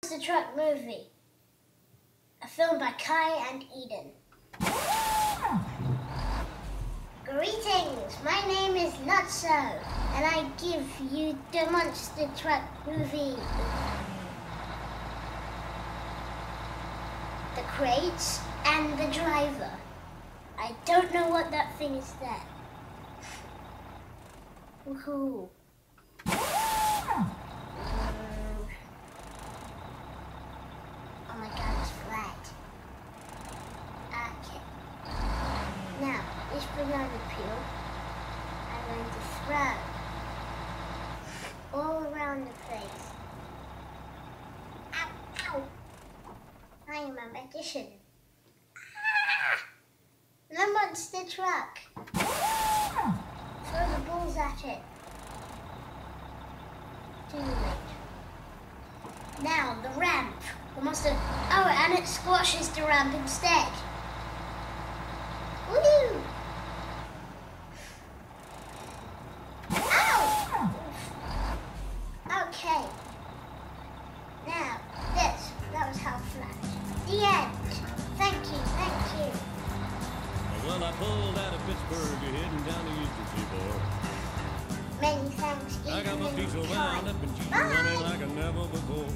The Truck Movie, a film by Kai and Eden. Greetings, my name is Lotso, and I give you the Monster Truck Movie. The crates and the driver. I don't know what that thing is there. Woohoo. Oh my god, it's flat. Okay. Now, this banana peel, I'm going to throw all around the place. Ow, ow! I am a magician. The monster truck. Throw the balls at it. Too late. Now, the ramp. The monster... Oh, and it squashes the ramp instead. Woo! Ow! Okay. Now, this. That was how flat. The end. Thank you, thank you. Well, I pulled out of Pittsburgh, heading down the eastern seaboard. Many thanks, I got my Ethan diesel and wound Kai. up and cheese Bye. running like I never before.